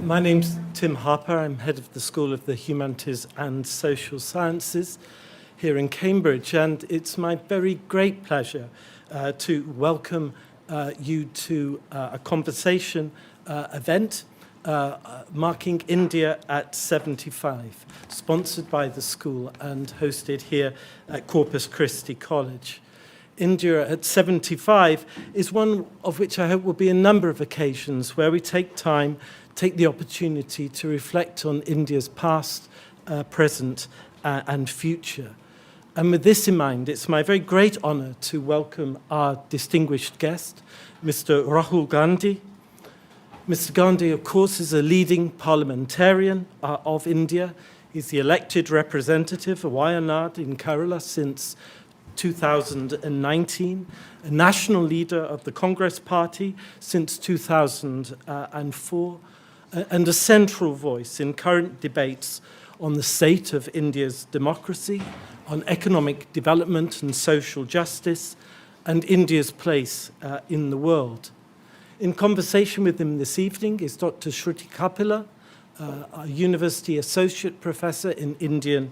My name's Tim Harper. I'm head of the School of the Humanities and Social Sciences here in Cambridge, and it's my very great pleasure to welcome you to a conversation event marking India at 75, sponsored by the school and hosted here at Corpus Christi College. India at 75 is one of which I hope will be a number of occasions where we take the opportunity to reflect on India's past, present, and future. And with this in mind, it's my very great honour to welcome our distinguished guest, Mr. Rahul Gandhi. Mr. Gandhi, of course, is a leading parliamentarian of India. He's the elected representative of Wayanad in Kerala since 2019, a national leader of the Congress Party since 2004, and a central voice in current debates on the state of India's democracy, on economic development and social justice, and India's place in the world. In conversation with him this evening is Dr. Shruti Kapila, a university associate professor in Indian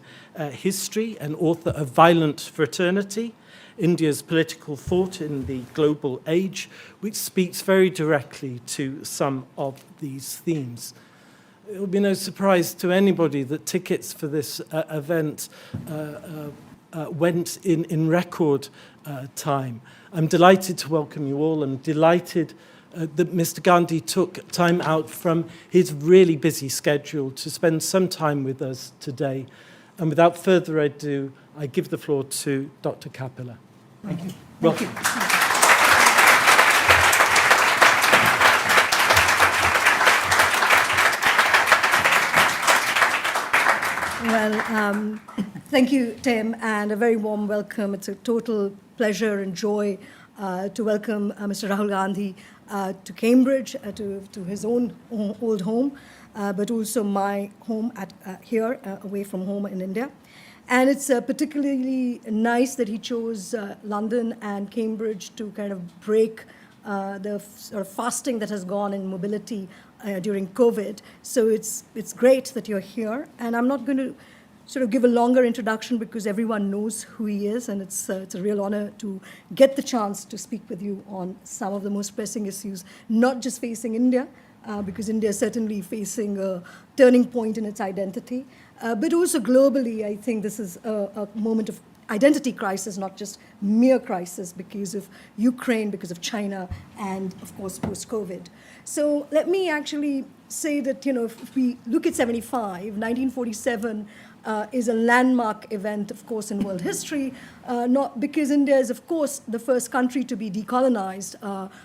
history and author of Violent Fraternity, India's Political Thought in the Global Age, which speaks very directly to some of these themes. It will be no surprise to anybody that tickets for this event went in record time. I'm delighted to welcome you all. I'm delighted that Mr. Gandhi took time out from his really busy schedule to spend some time with us today. And without further ado, I give the floor to Dr. Kapila. Thank you. Welcome. Thank you. Well, thank you, Tim, and a very warm welcome. It's a total pleasure and joy to welcome Mr. Rahul Gandhi to Cambridge, to his own old home, but also my home here, away from home in India. And it's particularly nice that he chose London and Cambridge to kind of break the sort of fasting that has gone in mobility during COVID. So it's great that you're here. And I'm not going to sort of give a longer introduction because everyone knows who he is, and it's a real honor to get the chance to speak with you on some of the most pressing issues, not just facing India, because India is certainly facing a turning point in its identity, but also globally. I think this is a moment of identity crisis, not just mere crisis because of Ukraine, because of China, and of course post-COVID. So let me actually say that, if we look at 75, 1947 is a landmark event, of course, in world history, not because India is, of course, the first country to be decolonized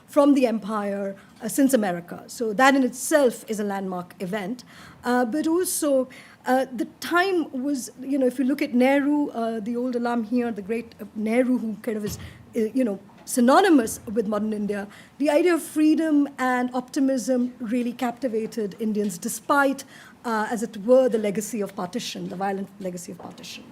from the empire since America. So that in itself is a landmark event. But also, the time was, if you look at Nehru, the old alum here, the great Nehru, who kind of is, synonymous with modern India, the idea of freedom and optimism really captivated Indians despite, as it were, the legacy of partition, the violent legacy of partition.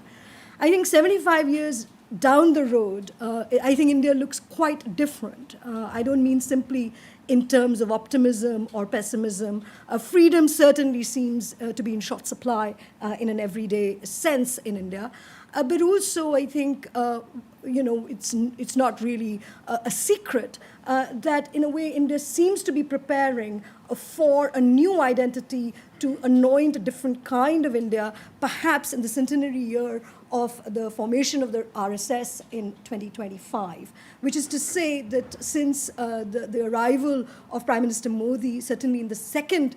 I think 75 years down the road, I think India looks quite different. I don't mean simply in terms of optimism or pessimism. Freedom certainly seems to be in short supply in an everyday sense in India. But also, I think, it's not really a secret that, in a way, India seems to be preparing for a new identity to anoint a different kind of India, perhaps in the centenary year of the formation of the RSS in 2025, which is to say that since the arrival of Prime Minister Modi, certainly in the second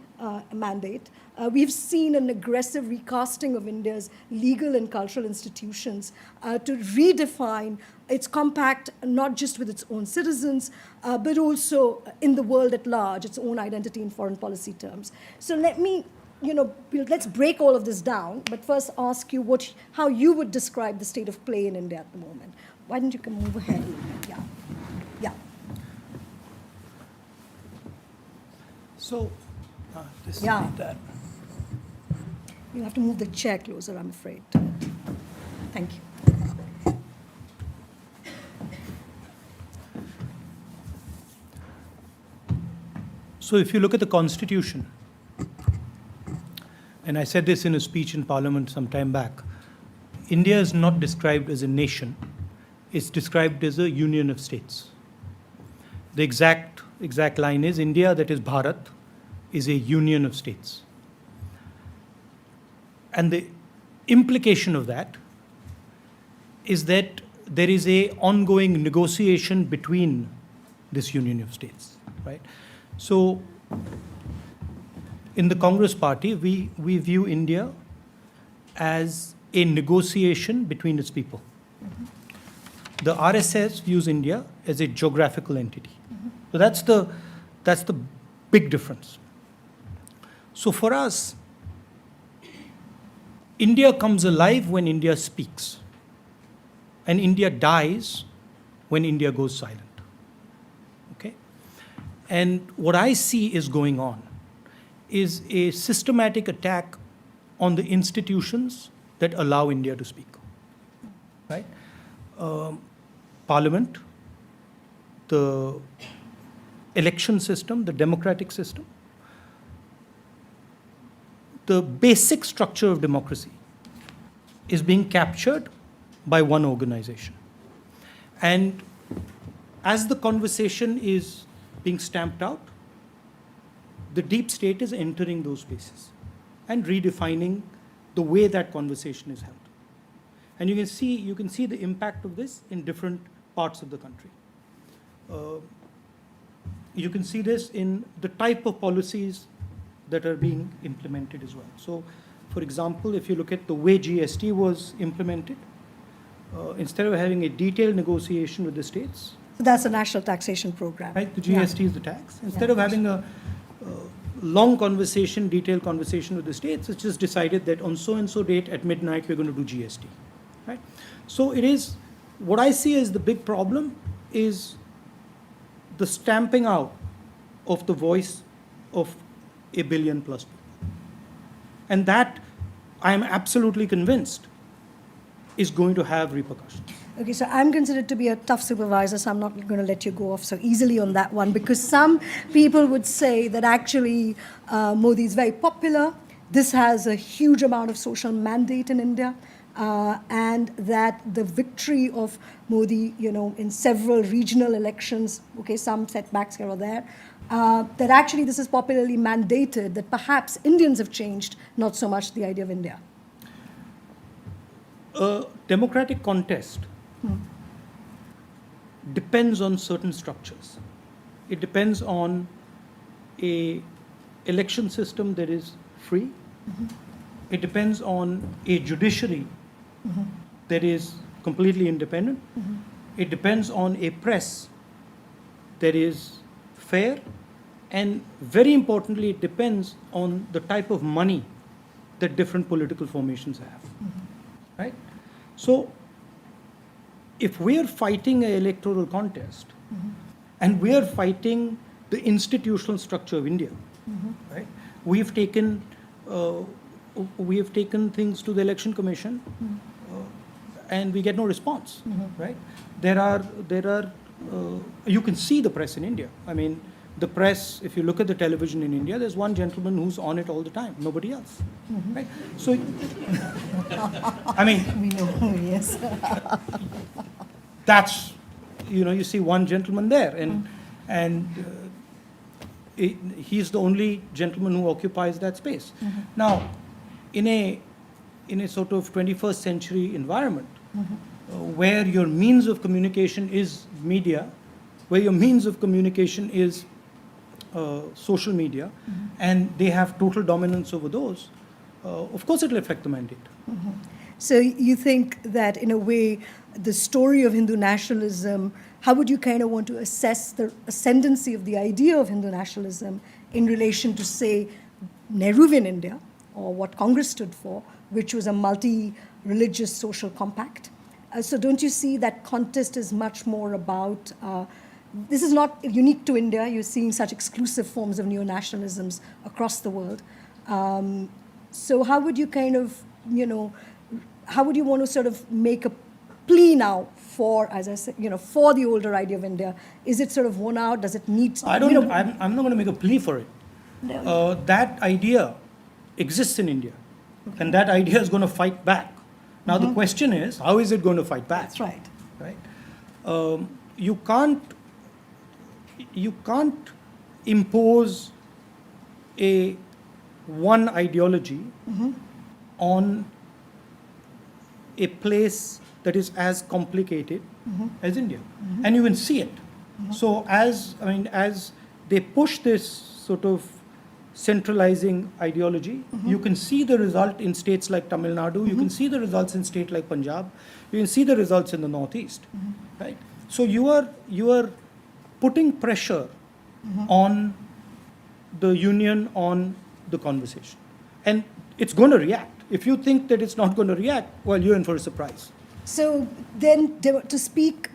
mandate, we've seen an aggressive recasting of India's legal and cultural institutions to redefine its compact, not just with its own citizens, but also in the world at large, its own identity in foreign policy terms. So let me, let's break all of this down, but first ask you how you would describe the state of play in India at the moment. Why don't you come move ahead? Yeah. So, this is that. You have to move the chair closer, I'm afraid. Thank you. So if you look at the Constitution, and I said this in a speech in Parliament some time back, India is not described as a nation, it's described as a union of states. The exact line is India, that is Bharat, is a union of states. And the implication of that is that there is a ongoing negotiation between this union of states, right? So in the Congress party, we view India as a negotiation between its people. The RSS views India as a geographical entity. So that's the big difference. So for us, India comes alive when India speaks, and India dies when India goes silent. Okay? And what I see is going on is a systematic attack on the institutions that allow India to speak. Right? Parliament, the election system, the democratic system, the basic structure of democracy is being captured by one organization. And as the conversation is being stamped out, the deep state is entering those spaces and redefining the way that conversation is held. And you can see the impact of this in different parts of the country. You can see this in the type of policies that are being implemented as well. So, for example, if you look at the way GST was implemented, instead of having a detailed negotiation with the states, So that's a national taxation program. right, the GST is the tax. Instead of having a long conversation, detailed conversation with the states, it's just decided that on so and so date at midnight we're going to do GST, right? So it is, what I see as the big problem is the stamping out of the voice of 1 billion plus people. And that, I am absolutely convinced, is going to have repercussions. Okay, so I'm considered to be a tough supervisor, so I'm not going to let you go off so easily on that one, because some people would say that actually Modi is very popular. This has a huge amount of social mandate in India, and that the victory of Modi, in several regional elections, okay, some setbacks here or there, that actually this is popularly mandated, that perhaps Indians have changed, not so much the idea of India. A democratic contest depends on certain structures. It depends on a election system that is free. It depends on a judiciary that is completely independent. It depends on a press that is fair. And very importantly, it depends on the type of money that different political formations have. Right? So, if we are fighting an electoral contest, and we are fighting the institutional structure of India, right? We have taken things to the election commission, and we get no response, right? There are you can see the press in India. I mean, the press, if you look at the television in India, there's one gentleman who's on it all the time, nobody else, right? So, I mean, We know, yes. that's, you see one gentleman there, and he's the only gentleman who occupies that space. Now, in a sort of 21st century environment, where your means of communication is media, where your means of communication is social media, and they have total dominance over those, of course it will affect the mandate. So you think that in a way, the story of Hindu nationalism, how would you kind of want to assess the ascendancy of the idea of Hindu nationalism in relation to, say, Nehruvian India, or what Congress stood for, which was a multi-religious social compact? So don't you see that contest is much more about, this is not unique to India, you're seeing such exclusive forms of neo-nationalisms across the world. So how would you kind of, how would you want to sort of make a plea now for, as I said, for the older idea of India? Is it sort of worn out? Does it need? I'm not going to make a plea for it. No. That idea exists in India. And that idea is going to fight back. Now the question is, how is it going to fight back? That's right. Right? You can't impose a one ideology on a place that is as complicated as India, and you can see it. So as they push this sort of centralizing ideology, you can see the result in states like Tamil Nadu, you can see the results in states like Punjab, you can see the results in the Northeast, right? So you are putting pressure on the union, on the conversation, and it's going to react. If you think that it's not going to react, well, you're in for a surprise. So then,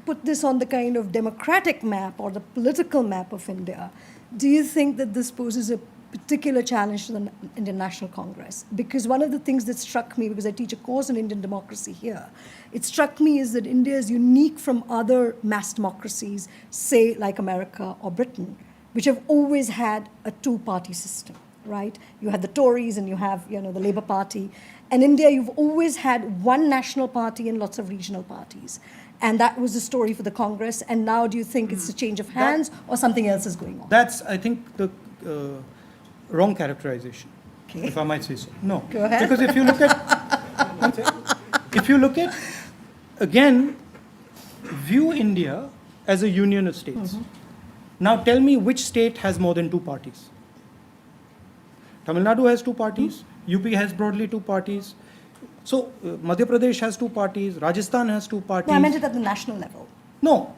put this on the kind of democratic map or the political map of India, do you think that this poses a particular challenge to the Indian National Congress? Because one of the things that struck me, because I teach a course on Indian democracy here, it struck me is that India is unique from other mass democracies, say like America or Britain, which have always had a two-party system, right? You had the Tories and you have, the Labour Party. And India, you've always had one national party and lots of regional parties. And that was the story for the Congress. And now do you think it's a change of hands or something else is going on? That's, I think, the wrong characterization, Okay. if I might say so. No. Go ahead. Because if you look at, again, view India as a union of states. Now tell me which state has more than two parties. Tamil Nadu has two parties, UP has broadly two parties. So Madhya Pradesh has two parties, Rajasthan has two parties. No, I meant it at the national level. No.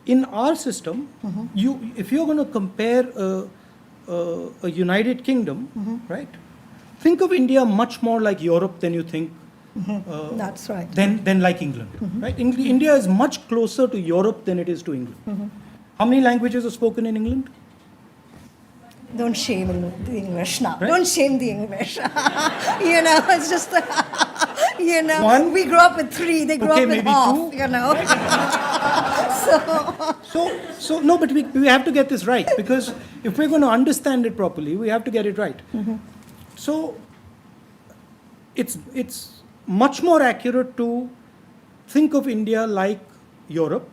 In our system, if you're going to compare a United Kingdom, right? Think of India much more like Europe than you think. That's right. Than like England, right? India is much closer to Europe than it is to England. How many languages are spoken in England? Don't shame the English now. Right? Don't shame the English. It's just, One? we grew up with three, they grew Okay, up with maybe half, two. So no, but we have to get this right, because if we're going to understand it properly, we have to get it right. So it's much more accurate to think of India like Europe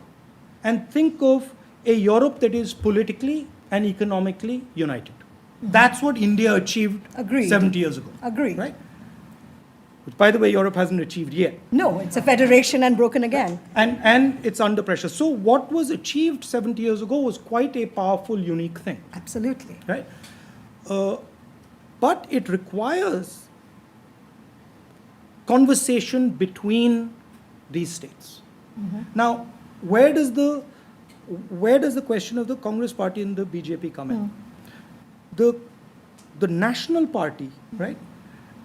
and think of a Europe that is politically and economically united. That's what India achieved Agreed. 70 years ago. Agreed. Right? Which, by the way, Europe hasn't achieved yet. No, it's a federation and broken again. And it's under pressure. So what was achieved 70 years ago was quite a powerful, unique thing. Absolutely. Right? But it requires conversation between these states. Now, where does the question of the Congress Party and the BJP come in? The National Party, right,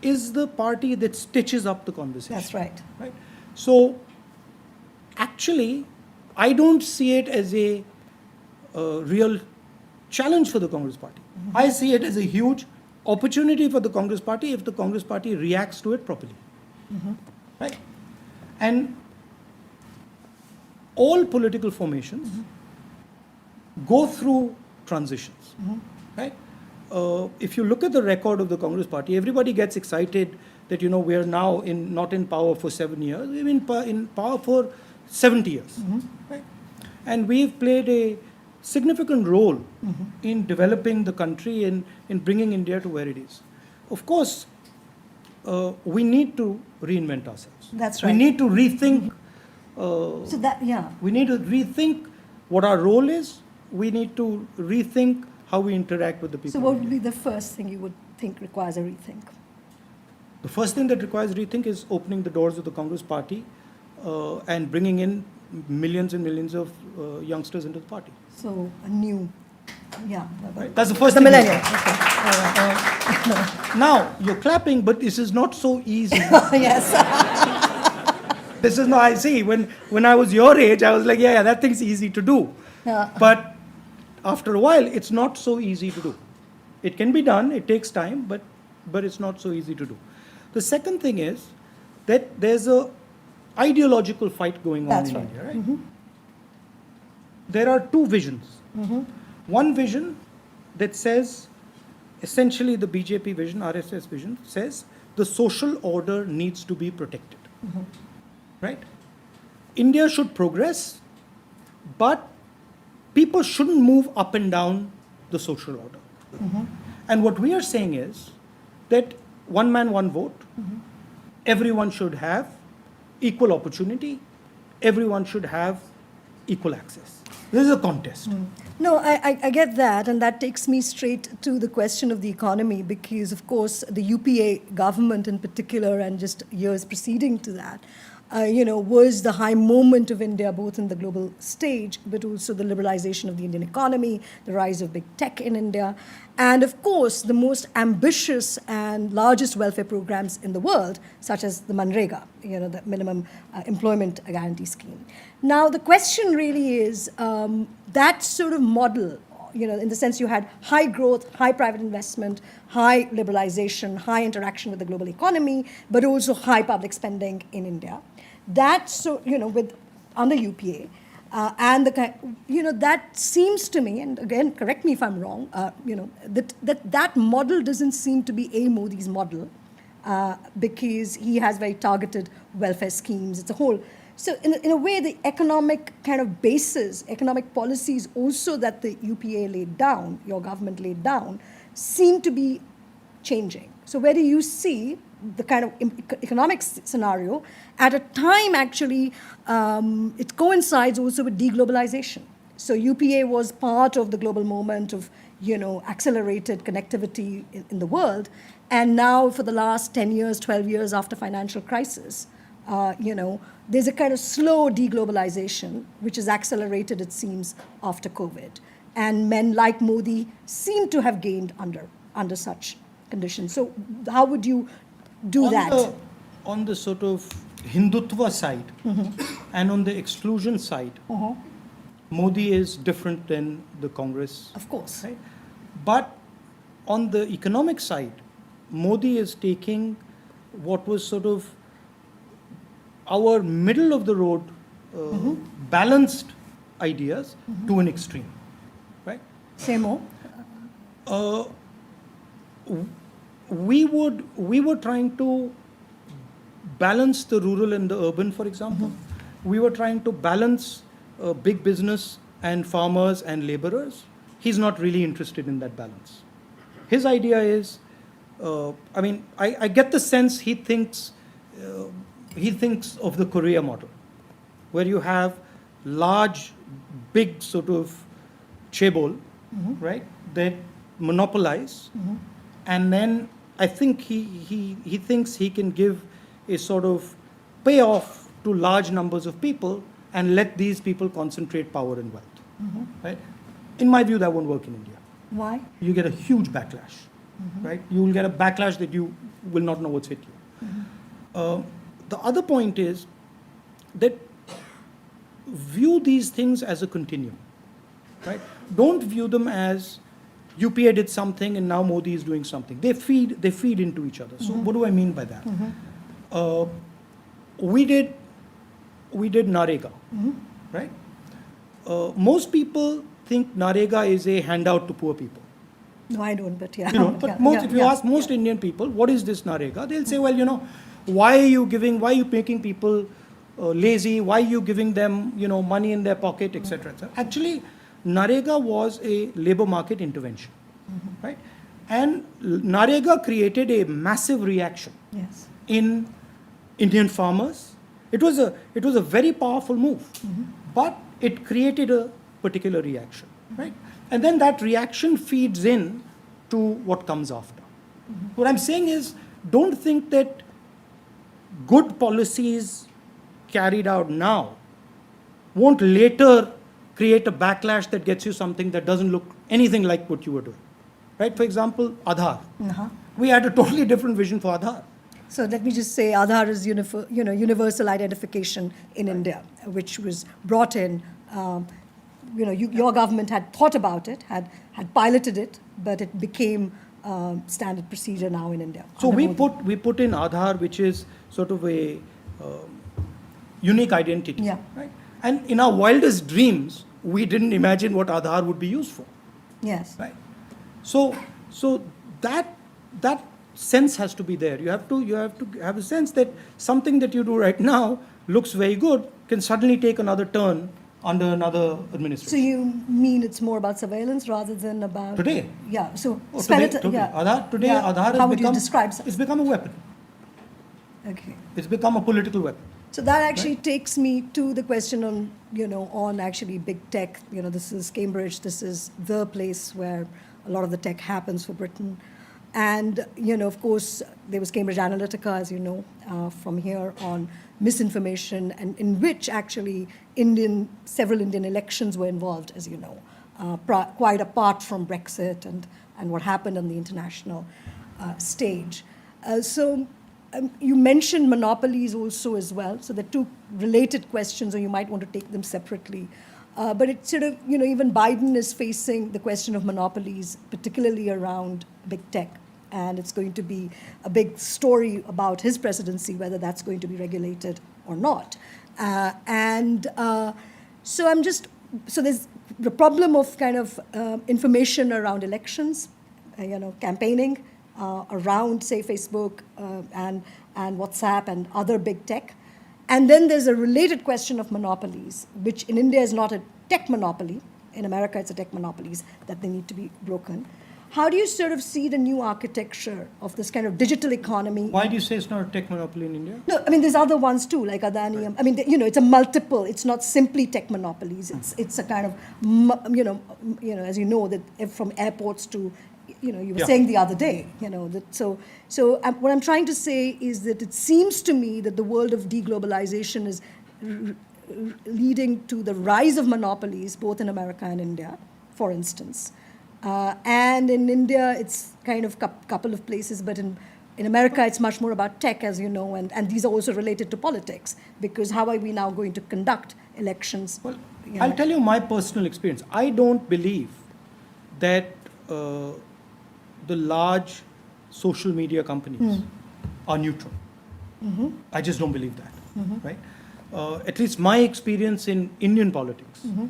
is the party that stitches up the conversation. That's right. Right? So, actually, I don't see it as a real challenge for the Congress Party. I see it as a huge opportunity for the Congress Party if the Congress Party reacts to it properly. Right? And all political formations go through transitions. Right? If you look at the record of the Congress Party, everybody gets excited that we are now not in power for 7 years, we're in power for 70 years. Right? And we've played a significant role in developing the country and in bringing India to where it is. Of course, we need to reinvent ourselves. That's right. We need to rethink. We need to rethink what our role is. We need to rethink how we interact with the people. So what would be the first thing you would think requires a rethink? The first thing that requires rethink is opening the doors of the Congress Party and bringing in millions and millions of youngsters into the party. So a new, Right? That's the first the thing. millennium. Okay. All right. Now, you're clapping, but this is not so easy. Yes. This is not, I see, when I was your age, I was like, yeah, that thing's easy to do. Yeah. But after a while, it's not so easy to do. It can be done, it takes time, but it's not so easy to do. The second thing is that there's a ideological fight going on That's in right. India, right? There are two visions. One vision that says essentially the BJP vision, RSS vision, says the social order needs to be protected. Right? India should progress, but people shouldn't move up and down the social order. And what we are saying is that one man, one vote, everyone should have equal opportunity, everyone should have equal access. This is a contest. No, I get that, and that takes me straight to the question of the economy, because, of course, the UPA government in particular, and just years preceding to that, was the high moment of India, both in the global stage, but also the liberalization of the Indian economy, the rise of big tech in India, and, of course, the most ambitious and largest welfare programs in the world, such as the Manrega, the minimum employment guarantee scheme. Now, the question really is that sort of model, in the sense you had high growth, high private investment, high liberalization, high interaction with the global economy, but also high public spending in India. That, with under UPA, and that seems to me, and again, correct me if I'm wrong, that model doesn't seem to be a Modi's model, because he has very targeted welfare schemes. It's a whole. So in a way, the economic kind of basis, economic policies also that the UPA laid down, your government laid down, seem to be changing. So where do you see the kind of economic scenario at a time, actually, it coincides also with deglobalization. So UPA was part of the global moment of, accelerated connectivity in the world. And now for the last 10 years, 12 years after financial crisis, there's a kind of slow deglobalization, which is accelerated, it seems, after COVID. And men like Modi seem to have gained under such conditions. So how would you do that? On the sort of Hindutva side and on the exclusion side, Modi is different than the Congress. Of course. Right? But on the economic side, Modi is taking what was sort of our middle of the road balanced ideas to an extreme. Right? Say more. We were trying to balance the rural and the urban, for example. We were trying to balance big business and farmers and laborers. He's not really interested in that balance. His idea is, I get the sense he thinks of the Korea model, where you have large, big sort of chaebol, right, that monopolize, and then I think he thinks he can give a sort of payoff to large numbers of people and let these people concentrate power and wealth. Right? In my view, that won't work in India. Why? You get a huge backlash. Right? You will get a backlash that you will not know what's hit you. The other point is that view these things as a continuum. Right? Don't view them as UPA did something and now Modi is doing something. They feed into each other. So what do I mean by that? We did Narega, right? Most people think Narega is a handout to poor people. No, I don't, but yeah. If you ask most Indian people, what is this Narega? They'll say, well, why are you making people lazy? Why are you giving them, money in their pocket, etc., etc. Actually, Narega was a labor market intervention, right? And Narega created a massive reaction in Indian farmers. It was a very powerful move, but it created a particular reaction, right? And then that reaction feeds in to what comes after. What I'm saying is, don't think that good policies carried out now won't later create a backlash that gets you something that doesn't look anything like what you were doing. Right? For example, Aadhaar. We had a totally different vision for Aadhaar. So let me just say, Aadhaar is universal identification in India, which was brought in. Your government had thought about it, had piloted it, but it became standard procedure now in India. So we put in Aadhaar, which is sort of a unique identity. Right? And in our wildest dreams, we didn't imagine what Aadhaar would be used for. Yes. Right. So that sense has to be there. You have to have a sense that something that you do right now looks very good can suddenly take another turn under another administration. So you mean it's more about surveillance rather than about... Today? Yeah, so... Oh, spell today, it- today. yeah. Aadhaar Yeah. has How would become, you describe it's become a weapon. Okay. It's become a political weapon. So that actually takes me to the question on, on actually big tech. This is Cambridge. This is the place where a lot of the tech happens for Britain. And, of course, there was Cambridge Analytica, as you know, from here on misinformation, and in which actually several Indian elections were involved, as you know, quite apart from Brexit and what happened on the international stage. You mentioned monopolies also as well. So they're two related questions, or you might want to take them separately. But it's sort of, even Biden is facing the question of monopolies, particularly around big tech. And it's going to be a big story about his presidency, whether that's going to be regulated or not. So there's the problem of kind of information around elections, campaigning, around, say, Facebook and WhatsApp and other big tech. And then there's a related question of monopolies, which in India is not a tech monopoly. In America, it's a tech monopolies that they need to be broken. How do you sort of see the new architecture of this kind of digital economy? Why do you say it's not a tech monopoly in India? No, I mean, there's other ones too, like Adani. Right. I mean, it's a multiple. It's not simply tech monopolies. It's a kind of, as you know, that from airports to, you were saying the other day, what I'm trying to say is that it seems to me that the world of deglobalization is leading to the rise of monopolies, both in America and India, for instance. And in India, it's kind of couple of places, but in America, it's much more about tech, as you know, and these are also related to politics, because how are we now going to conduct elections? Well, I'll tell you my personal experience. I don't believe that the large social media companies are neutral. Mm-hmm. I just don't believe that, right? At least my experience in Indian politics. Mm-hmm.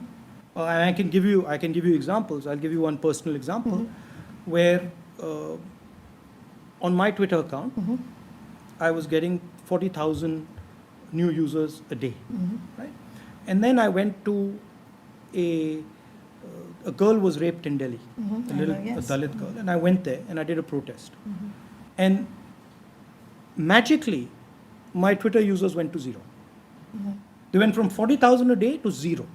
And I can give you examples. I'll give you one personal example where on my Twitter account, I was getting 40,000 new users a day, right? And then I went to a girl was raped in Delhi, a Dalit girl, and I went there and I did a protest. And magically, my Twitter users went to zero. They went from 40,000 a day to zero.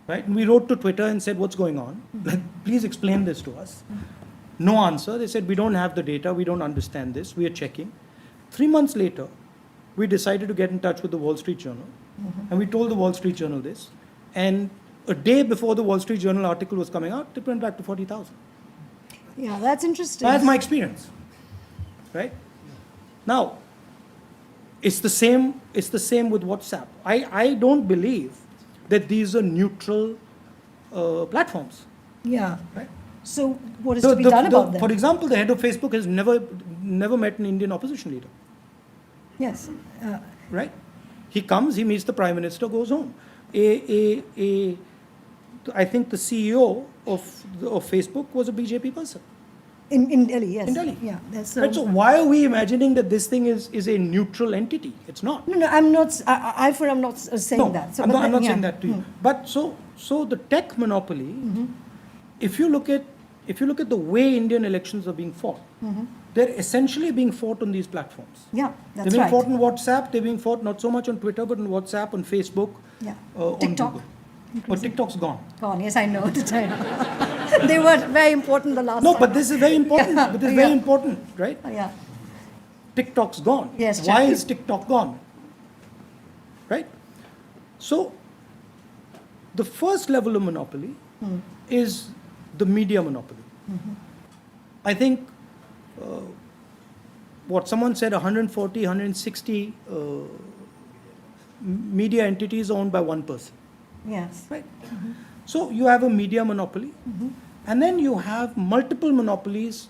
Right? And we wrote to Twitter and said, what's going on? Like, please explain this to us. No answer. They said, we don't have the data. We don't understand this. We are checking. 3 months later, we decided to get in touch with the Wall Street Journal. And we told the Wall Street Journal this. And a day before the Wall Street Journal article was coming out, it went back to 40,000. Yeah, that's interesting. That's my experience. Right? Now, it's the same with WhatsApp. I don't believe that these are neutral platforms. Yeah. Right? So what is to be done about them? For example, the head of Facebook has never met an Indian opposition leader. Yes. Right? He comes, he meets the Prime Minister, goes home. I think the CEO of Facebook was a BJP person. In Delhi, yes. In Delhi. Yeah. That's Right, so why are we imagining that this thing is a neutral entity? It's not. No, I'm not. I'm not saying that. So, I'm not saying that to you. But so the tech monopoly. If you look at the way Indian elections are being fought, they're essentially being fought on these platforms. Yeah, that's right. They're being fought on WhatsApp. They're being fought not so much on Twitter, but on WhatsApp, on Facebook, on TikTok. Google. But TikTok's gone. Gone. Yes, I know. They were very important the last time. No, but this is very important. But this is very important, right? Yeah. TikTok's gone. Yes. Why is TikTok gone? Right? So, the first level of monopoly is the media monopoly. I think what someone said, 140, 160 media entities owned by one person. Yes. Right? So you have a media monopoly, and then you have multiple monopolies,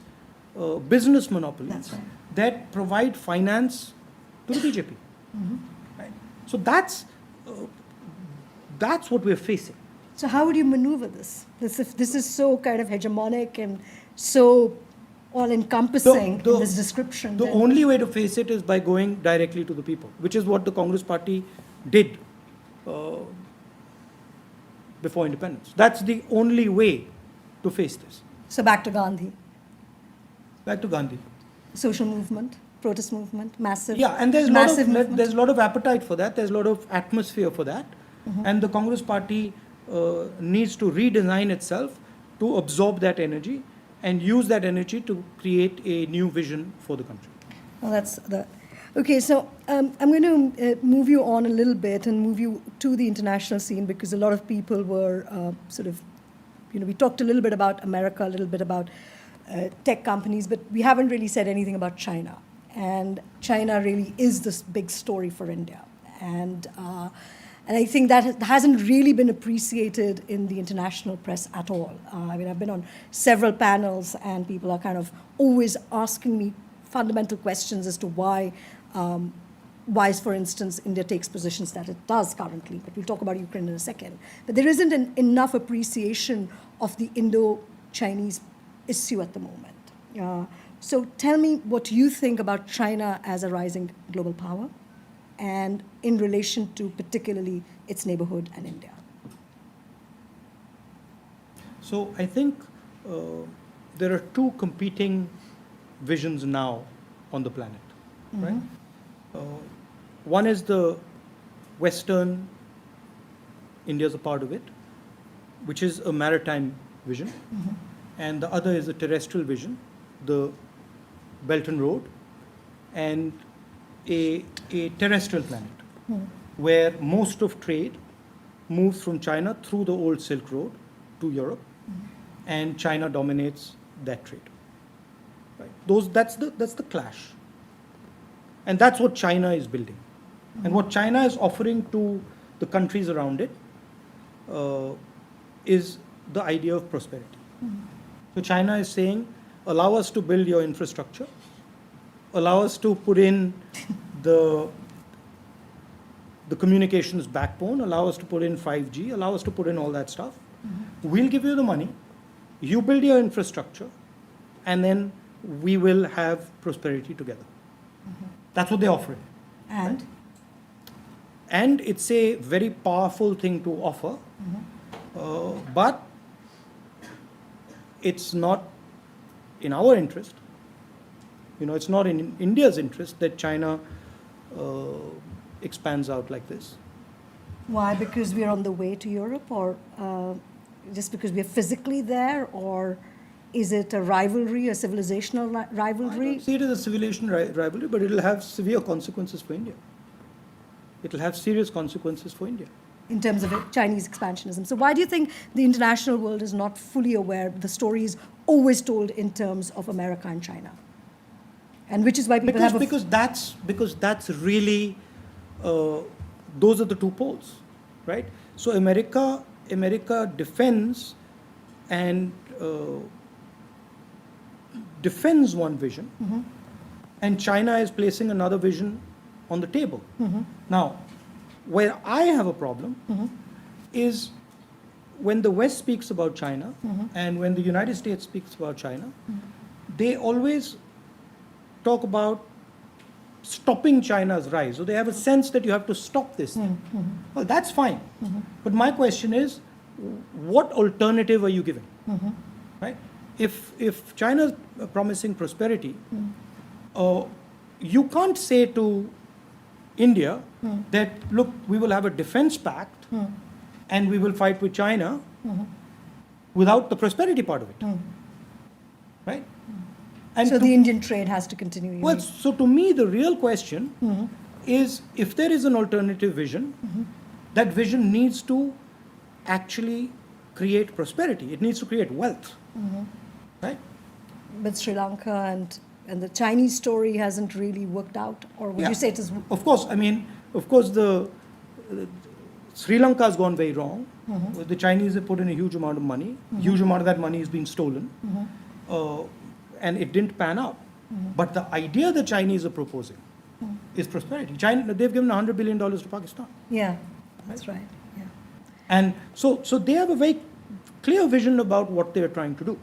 business monopolies, That's right. that provide finance to the BJP. Right? So that's what we're facing. So how would you maneuver this? This is so kind of hegemonic and so all-encompassing The- in this description. The then- only way to face it is by going directly to the people, which is what the Congress Party did before independence. That's the only way to face this. So back to Gandhi. Back to Gandhi. Social movement, protest movement, massive, Yeah, and there's massive movement. there's a lot of appetite for that. There's a lot of atmosphere for that, and the Congress Party needs to redesign itself to absorb that energy and use that energy to create a new vision for the country. Well, that's the. Okay, so I'm going to move you on a little bit and move you to the international scene because a lot of people were sort of, we talked a little bit about America, a little bit about tech companies, but we haven't really said anything about China. And China really is this big story for India. And I think that hasn't really been appreciated in the international press at all. I mean, I've been on several panels and people are kind of always asking me fundamental questions as to why, for instance, India takes positions that it does currently. But we'll talk about Ukraine in a second. But there isn't enough appreciation of the Indo-Chinese issue at the moment. So tell me what you think about China as a rising global power and in relation to particularly its neighborhood and India. So I think there are two competing visions now on the planet, right? One is the Western, India's a part of it, which is a maritime vision, and the other is a terrestrial vision, the Belt and Road, and a terrestrial planet, where most of trade moves from China through the old Silk Road to Europe, and China dominates that trade. Right? That's the clash, and that's what China is building, and what China is offering to the countries around it is the idea of prosperity. So China is saying, allow us to build your infrastructure, allow us to put in the communications backbone, allow us to put in 5G, allow us to put in all that stuff. We'll give you the money, you build your infrastructure, and then we will have prosperity together. That's what they're offering. And? Right? And it's a very powerful thing to offer, but it's not in our interest. It's not in India's interest that China expands out like this. Why? Because we're on the way to Europe, or just because we're physically there, or is it a rivalry, a civilizational I rivalry? don't see it as a civilization rivalry, but it'll have severe consequences for India. It'll have serious consequences for India. In terms of Chinese expansionism. So why do you think the international world is not fully aware? The story is always told in terms of America and China. And which is why people have because that's really those are the two poles, right? So America defends and defends one vision, and China is placing another vision on the table. Now, where I have a problem is when the West speaks about China and when the United States speaks about China, they always talk about stopping China's rise. So they have a sense that you have to stop this thing. Well, that's fine. But my question is, what alternative are you giving? Right? If China's promising prosperity, you can't say to India that, look, we will have a defense pact and we will fight with China without the prosperity part of it. Right? And so the Indian trade has to continue. Well, so to me, the real question is, if there is an alternative vision, that vision needs to actually create prosperity. It needs to create wealth. Right? But Sri Lanka and the Chinese story hasn't really worked out, or would you say it is? Of course, the Sri Lanka has gone very wrong. The Chinese have put in a huge amount of money. Huge amount of that money is being stolen, and it didn't pan out. But the idea the Chinese are proposing is prosperity. China, they've given $100 billion to Pakistan. Yeah, that's right. Yeah. And so they have a very clear vision about what they are trying to do.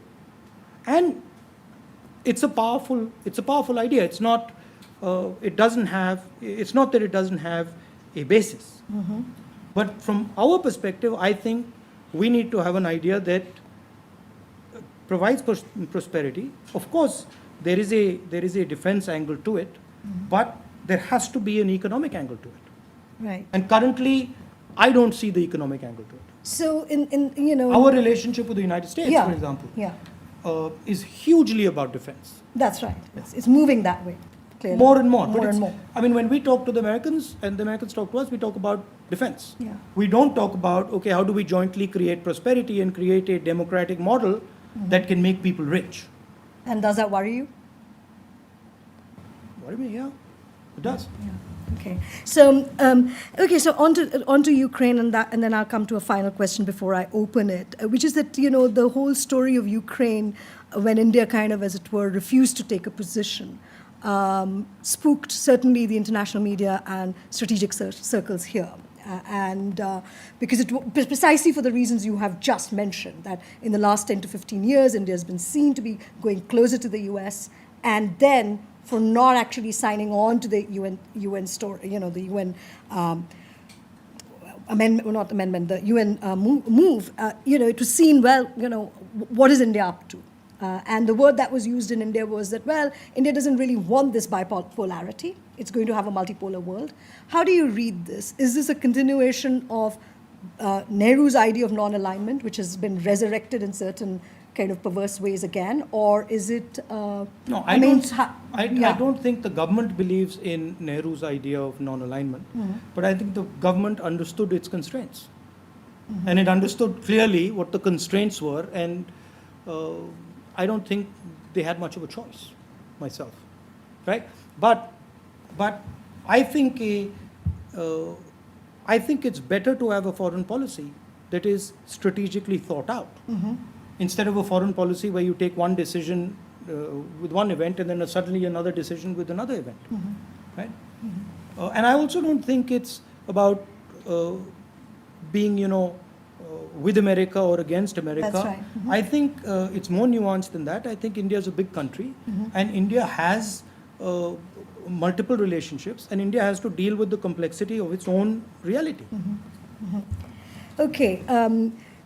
And it's a powerful idea. It's not that it doesn't have a basis. But from our perspective, I think we need to have an idea that provides prosperity. Of course, there is a defense angle to it, but there has to be an economic angle to it. Right. And currently, I don't see the economic angle to it. So in Our relationship with the United States, yeah, for example, yeah, is hugely about defense. that's right. It's moving that way. Clearly. More and more. But More it's- and more. I mean, when we talk to the Americans and the Americans talk to us, we talk about defense. Yeah. We don't talk about, okay, how do we jointly create prosperity and create a democratic model that can make people rich? And does that worry you? What do you mean? Yeah, it does. Okay. So so onto Ukraine and then I'll come to a final question before I open it, which is that the whole story of Ukraine, when India kind of, as it were, refused to take a position, spooked certainly the international media and strategic circles here. Because precisely for the reasons you have just mentioned, that in the last 10 to 15 years, India has been seen to be going closer to the US, and then for not actually signing on to the UN story, the UN amendment, well, not amendment, the UN move. It was seen, well, what is India up to? And the word that was used in India was that, well, India doesn't really want this bipolarity. It's going to have a multipolar world. How do you read this? Is this a continuation of Nehru's idea of non-alignment, which has been resurrected in certain kind of perverse ways again, or is it? No, I don't think the government believes in Nehru's idea of non-alignment, but I think the government understood its constraints, and it understood clearly what the constraints were, and I don't think they had much of a choice, myself, right? But I think it's better to have a foreign policy that is strategically thought out, instead of a foreign policy where you take one decision with one event and then suddenly another decision with another event, right? And I also don't think it's about being, with America or against America. That's right. I think it's more nuanced than that. I think India is a big country, and India has multiple relationships, and India has to deal with the complexity of its own reality. Okay.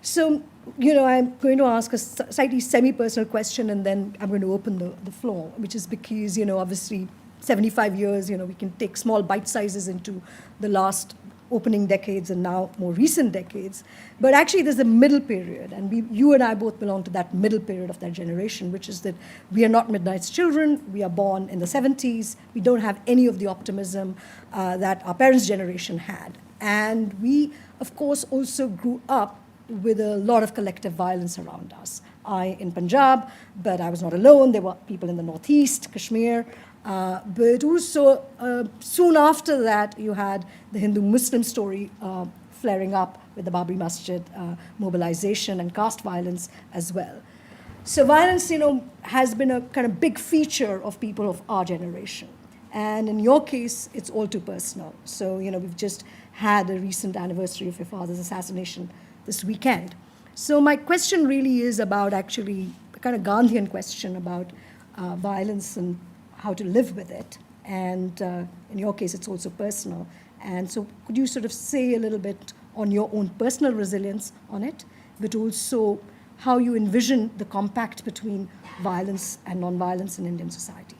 So, I'm going to ask a slightly semi-personal question, and then I'm going to open the floor, which is because, obviously, 75 years, we can take small bite sizes into the last opening decades and now more recent decades. But actually, there's a middle period, and you and I both belong to that middle period of that generation, which is that we are not Midnight's children. We are born in the 70s. We don't have any of the optimism that our parents' generation had. And we, of course, also grew up with a lot of collective violence around us. I in Punjab, but I was not alone. There were people in the Northeast, Kashmir. But also, soon after that, you had the Hindu-Muslim story flaring up with the Babri Masjid mobilization and caste violence as well. So violence, has been a kind of big feature of people of our generation. And in your case, it's all too personal. So, we've just had a recent anniversary of your father's assassination this weekend. So my question really is about actually a kind of Gandhian question about violence and how to live with it. And in your case, it's also personal. And so could you sort of say a little bit on your own personal resilience on it, but also how you envision the compact between violence and non-violence in Indian society?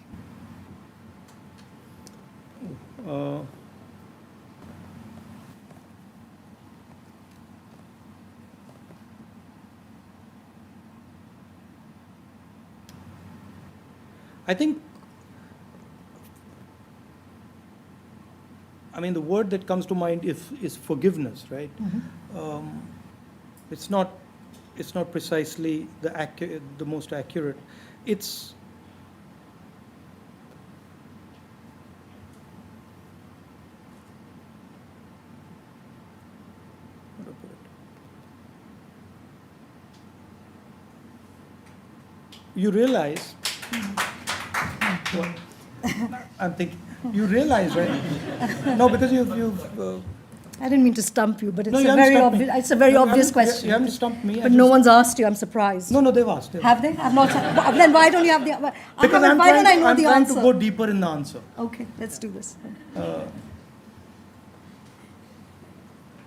I think, the word that comes to mind is forgiveness, right? It's not precisely the most accurate. It's how do I put it? You realize. I'm thinking. You realize, right? No, because I didn't mean to stump you, but it's No, you a haven't very stumped me. obvious. It's a very No, you obvious haven't- question. You haven't stumped me. I But no just- one's asked you. I'm surprised. No, they've asked. Have they? I've not. Then why don't you have the? Because why don't I know I'm the trying answer? to go deeper in the answer. Okay, let's do this.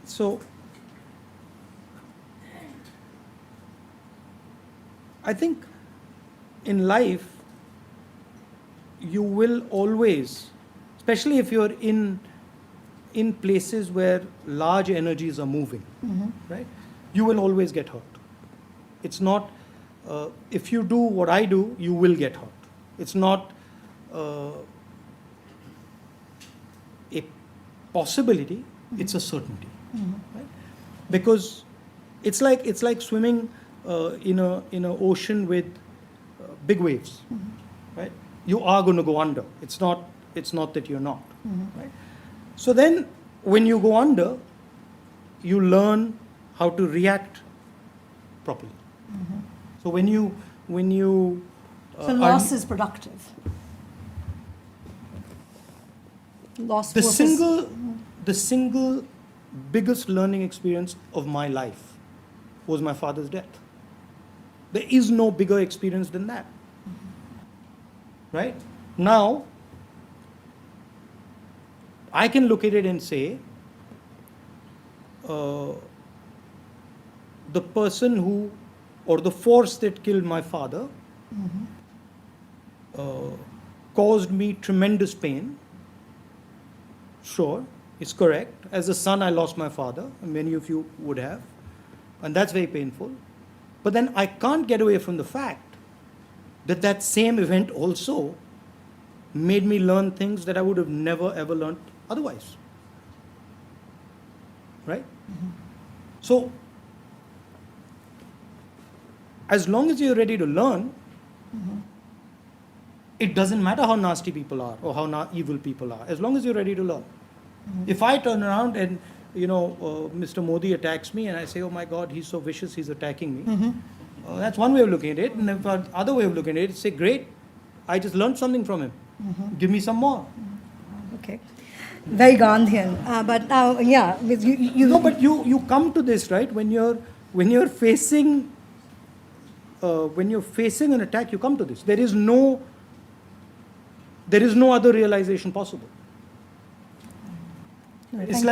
So, I think in life, you will always, especially if you're in places where large energies are moving, right? You will always get hurt. It's not, if you do what I do, you will get hurt. It's not a possibility, it's a certainty. Right? Because it's like swimming in a ocean with big waves, right? You are going to go under. It's not that you're not, right? So then, when you go under, you learn how to react properly. So when you So loss is productive. Loss the versus- single biggest learning experience of my life was my father's death. There is no bigger experience than that. Right? Now, I can look at it and say, the person who, or the force that killed my father, caused me tremendous pain. Sure, it's correct. As a son, I lost my father, and many of you would have, and that's very painful. But then I can't get away from the fact that that same event also made me learn things that I would have never ever learned otherwise. Right? So, as long as you're ready to learn, it doesn't matter how nasty people are or how evil people are, as long as you're ready to learn. If I turn around and, Mr. Modi attacks me and I say, oh my God, he's so vicious, he's attacking me. That's one way of looking at it. And the other way of looking at it is say, great, I just learned something from him. Give me some more. Okay. Very Gandhian. But now, yeah, with you. No, but you come to this, right? When you're facing an attack, you come to this. There is no other realization possible. It's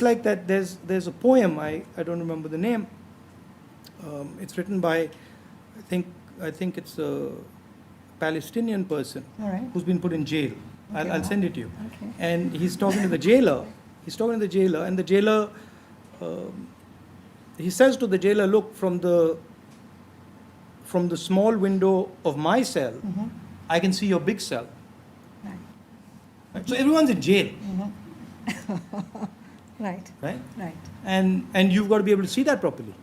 like that. There's a poem. I don't remember the name. It's written by, I think it's a Palestinian person All right. who's been put in jail. Okay. I'll send it to you. Okay. And he's talking to the jailer. And the jailer, he says to the jailer, look, from the small window of my cell, I can see your big cell. Right. Right? So everyone's in jail, Right. right? Right. And you've got to be able to see that properly.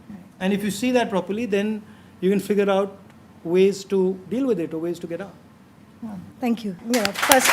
Right. And if you see that properly, then you can figure out ways to deal with it or ways to get out. Well, thank you. First.